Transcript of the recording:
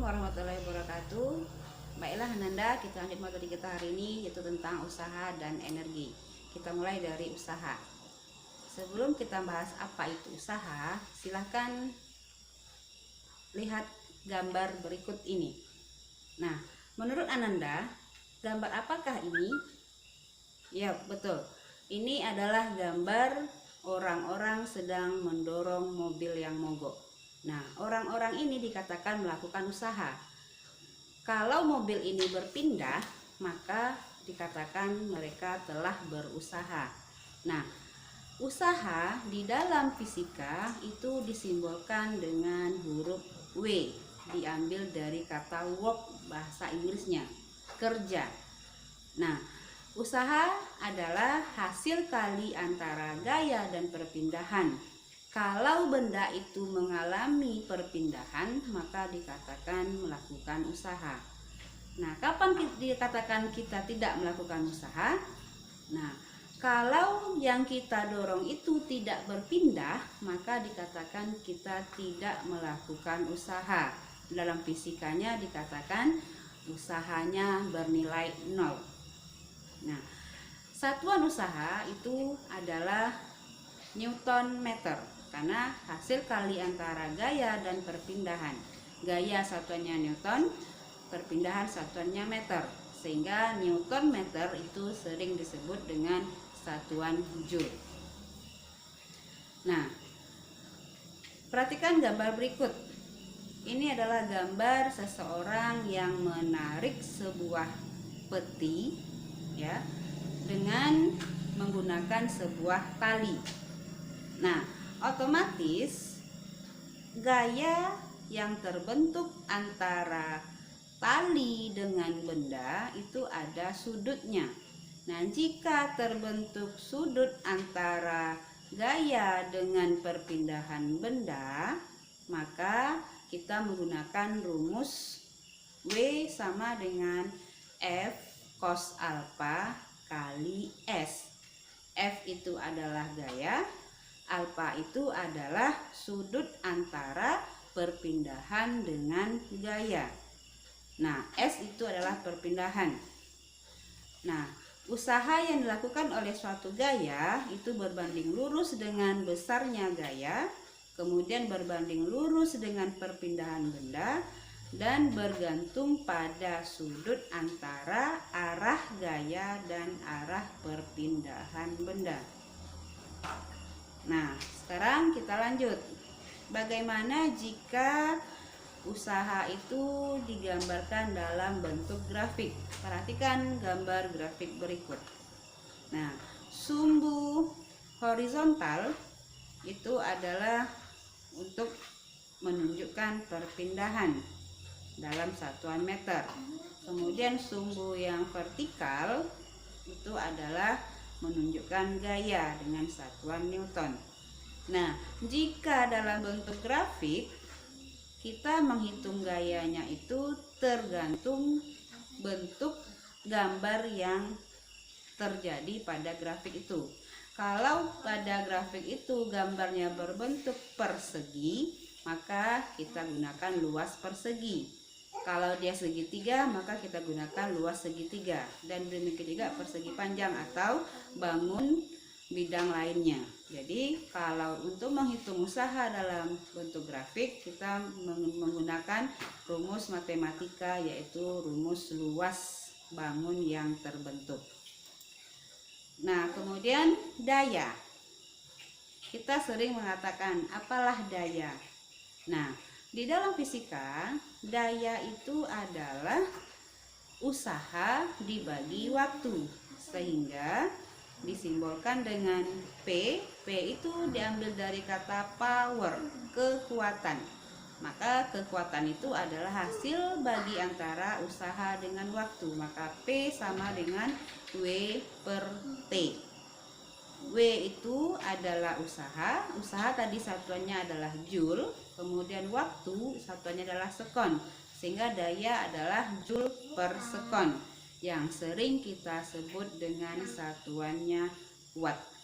warahmatullahi wabarakatuh. Baiklah Ananda, kita lanjut materi kita hari ini, yaitu tentang usaha dan energi. Kita mulai dari usaha. Sebelum kita bahas apa itu usaha, silahkan lihat gambar berikut ini. Nah, menurut Ananda, gambar apakah ini? Ya, betul. Ini adalah gambar orang-orang sedang mendorong mobil yang mogok. Nah, orang-orang ini dikatakan melakukan usaha. Kalau mobil ini berpindah, maka dikatakan mereka telah berusaha. Nah, usaha di dalam fisika itu disimbolkan dengan huruf W, diambil dari kata work, bahasa Inggrisnya, kerja. Nah, usaha adalah hasil kali antara gaya dan perpindahan. Kalau benda itu mengalami perpindahan, maka dikatakan melakukan usaha. Nah, kapan dikatakan kita tidak melakukan usaha? Nah, kalau yang kita dorong itu tidak berpindah, maka dikatakan kita tidak melakukan usaha. Dalam fisikanya dikatakan usahanya bernilai 0. Nah, satuan usaha itu adalah Newton meter, karena hasil kali antara gaya dan perpindahan. Gaya satuannya Newton, perpindahan satuannya meter, sehingga Newton meter itu sering disebut dengan satuan Joule. Nah, perhatikan gambar berikut. Ini adalah gambar seseorang yang menarik sebuah peti, ya, dengan menggunakan sebuah tali. Nah, otomatis gaya yang terbentuk antara tali dengan benda itu ada sudutnya. Nah, jika terbentuk sudut antara gaya dengan perpindahan benda, maka kita menggunakan rumus W sama dengan F cos alpha kali S. F itu adalah gaya, alpha itu adalah sudut antara perpindahan dengan gaya. Nah, S itu adalah perpindahan. Nah, usaha yang dilakukan oleh suatu gaya itu berbanding lurus dengan besarnya gaya, kemudian berbanding lurus dengan perpindahan benda, dan bergantung pada sudut antara arah gaya dan arah perpindahan benda. Nah, sekarang kita lanjut. Bagaimana jika usaha itu digambarkan dalam bentuk grafik? Perhatikan gambar grafik berikut. Nah, sumbu horizontal itu adalah untuk menunjukkan perpindahan dalam satuan meter. Kemudian sumbu yang vertikal itu adalah menunjukkan gaya dengan satuan Newton. Nah, jika dalam bentuk grafik kita menghitung gayanya itu tergantung bentuk gambar yang terjadi pada grafik itu. Kalau pada grafik itu gambarnya berbentuk persegi, maka kita gunakan luas persegi. Kalau dia segitiga, maka kita gunakan luas segitiga. Dan demikian juga persegi panjang atau bangun bidang lainnya. Jadi kalau untuk menghitung usaha dalam bentuk grafik, kita menggunakan rumus matematika, yaitu rumus luas bangun yang terbentuk. Nah, kemudian daya. Kita sering mengatakan, apalah daya? Nah, di dalam fisika, daya itu adalah usaha dibagi waktu, sehingga disimbolkan dengan P. P itu diambil dari kata power, kekuatan. Maka kekuatan itu adalah hasil bagi antara usaha dengan waktu. Maka P sama dengan W per T. W itu adalah usaha. Usaha tadi satuannya adalah Joule. Kemudian waktu satuannya adalah sekon, sehingga daya adalah Joule per sekon, yang sering kita sebut dengan satuannya watt.